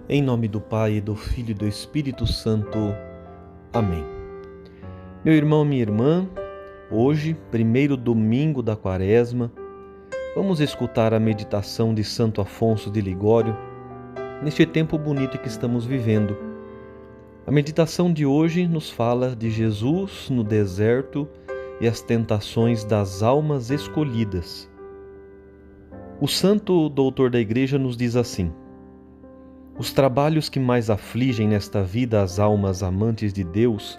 Em nome do Pai, do Filho e do Espírito Santo. Amém. Meu irmão, minha irmã, hoje, primeiro domingo da Quaresma, vamos escutar a meditação de Santo Afonso de Ligório, neste tempo bonito que estamos vivendo. A meditação de hoje nos fala de Jesus no deserto e as tentações das almas escolhidas. O santo doutor da Igreja nos diz assim: os trabalhos que mais afligem nesta vida as almas amantes de Deus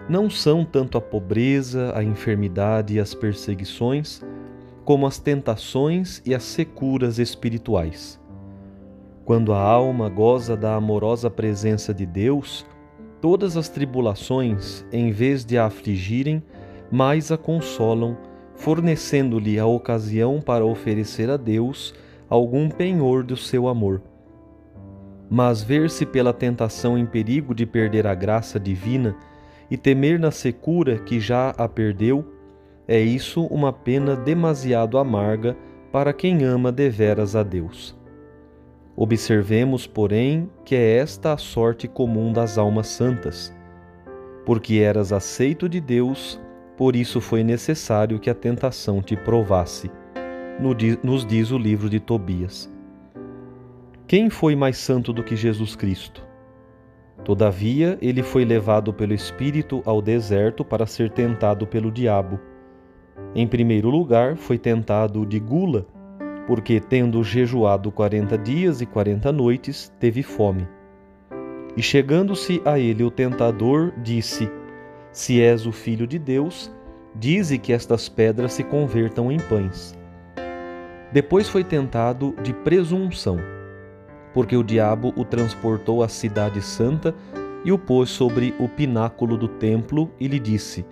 não são tanto a pobreza, a enfermidade e as perseguições, como as tentações e as securas espirituais. Quando a alma goza da amorosa presença de Deus, todas as tribulações, em vez de a afligirem, mais a consolam, fornecendo-lhe a ocasião para oferecer a Deus algum penhor do seu amor. Mas ver-se pela tentação em perigo de perder a graça divina e temer na secura que já a perdeu, é isso uma pena demasiado amarga para quem ama deveras a Deus. Observemos, porém, que é esta a sorte comum das almas santas. Porque eras aceito de Deus, por isso foi necessário que a tentação te provasse, nos diz o livro de Tobias. Quem foi mais santo do que Jesus Cristo? Todavia, ele foi levado pelo Espírito ao deserto para ser tentado pelo diabo. Em primeiro lugar, foi tentado de gula, porque, tendo jejuado 40 dias e 40 noites, teve fome. E chegando-se a ele o tentador, disse: Se és o Filho de Deus, dize que estas pedras se convertam em pães. Depois foi tentado de presunção, porque o diabo o transportou à cidade santa e o pôs sobre o pináculo do templo e lhe disse: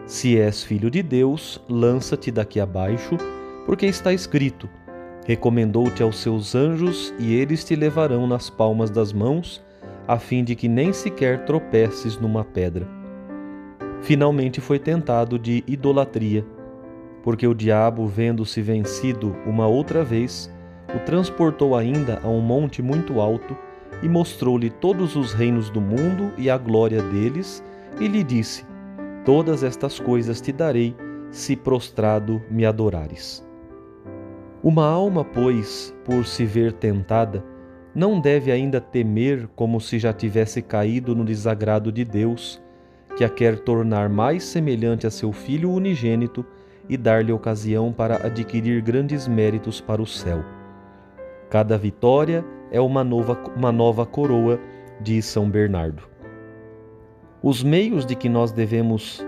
Se és filho de Deus, lança-te daqui abaixo, porque está escrito: recomendou-te aos seus anjos e eles te levarão nas palmas das mãos, a fim de que nem sequer tropeces numa pedra. Finalmente foi tentado de idolatria, porque o diabo, vendo-se vencido uma outra vez, o transportou ainda a um monte muito alto e mostrou-lhe todos os reinos do mundo e a glória deles, e lhe disse: Todas estas coisas te darei, se prostrado me adorares. Uma alma, pois, por se ver tentada, não deve ainda temer como se já tivesse caído no desagrado de Deus, que a quer tornar mais semelhante a seu Filho unigênito e dar-lhe ocasião para adquirir grandes méritos para o céu. Cada vitória é uma nova coroa, diz São Bernardo. Os meios de que nos devemos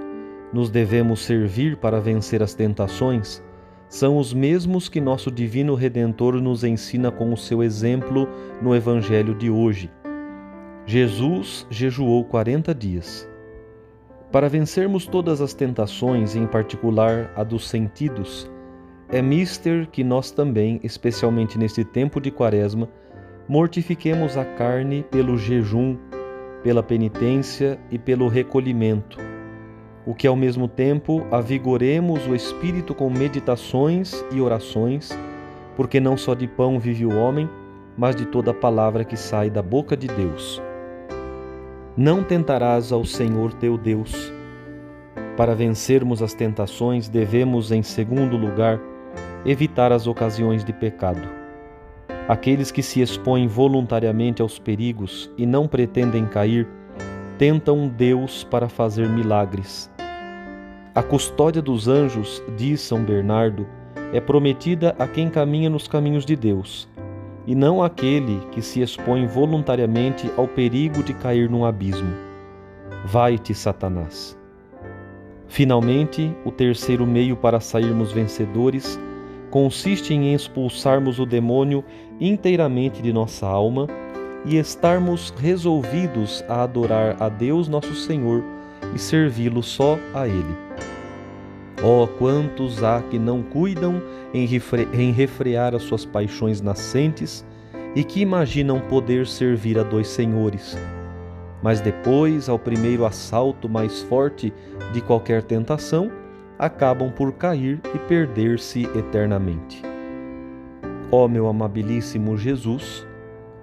servir para vencer as tentações são os mesmos que nosso Divino Redentor nos ensina com o seu exemplo no Evangelho de hoje. Jesus jejuou 40 dias. Para vencermos todas as tentações, em particular a dos sentidos, é mister que nós também, especialmente neste tempo de Quaresma, mortifiquemos a carne pelo jejum, pela penitência e pelo recolhimento, o que ao mesmo tempo avigoremos o espírito com meditações e orações, porque não só de pão vive o homem, mas de toda palavra que sai da boca de Deus. Não tentarás ao Senhor teu Deus. Para vencermos as tentações, devemos, em segundo lugar, evitar as ocasiões de pecado. Aqueles que se expõem voluntariamente aos perigos e não pretendem cair, tentam Deus para fazer milagres. A custódia dos anjos, diz São Bernardo, é prometida a quem caminha nos caminhos de Deus, e não àquele que se expõe voluntariamente ao perigo de cair num abismo. Vai-te, Satanás! Finalmente, o terceiro meio para sairmos vencedores consiste em expulsarmos o demônio inteiramente de nossa alma e estarmos resolvidos a adorar a Deus nosso Senhor e servi-lo só a Ele. Oh, quantos há que não cuidam em refrear as suas paixões nascentes e que imaginam poder servir a dois senhores, mas depois, ao primeiro assalto mais forte de qualquer tentação, acabam por cair e perder-se eternamente. Ó meu amabilíssimo Jesus,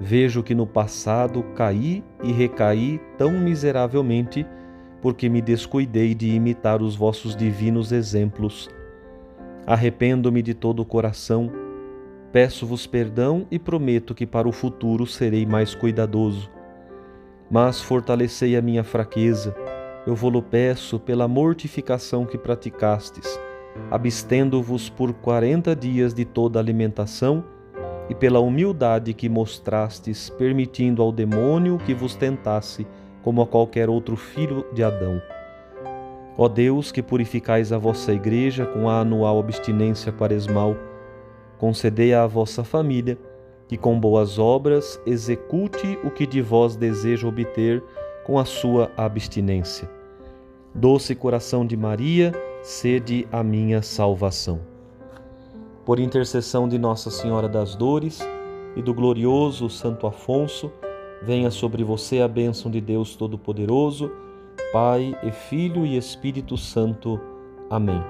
Vejo que no passado caí e recaí tão miseravelmente porque me descuidei de imitar os vossos divinos exemplos. Arrependo-me de todo o coração, peço-vos perdão e prometo que para o futuro serei mais cuidadoso. Mas fortalecei a minha fraqueza, eu vou-lo peço pela mortificação que praticastes, abstendo-vos por 40 dias de toda alimentação e pela humildade que mostrastes, permitindo ao demônio que vos tentasse como a qualquer outro filho de Adão. Ó Deus, que purificais a vossa Igreja com a anual abstinência quaresmal, concedei à vossa família que com boas obras execute o que de vós deseja obter com a sua abstinência. Doce coração de Maria, sede a minha salvação. Por intercessão de Nossa Senhora das Dores e do glorioso Santo Afonso, venha sobre você a bênção de Deus Todo-Poderoso, Pai e Filho e Espírito Santo. Amém.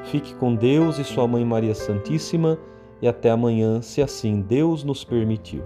Fique com Deus e sua Mãe Maria Santíssima, e até amanhã, se assim Deus nos permitir.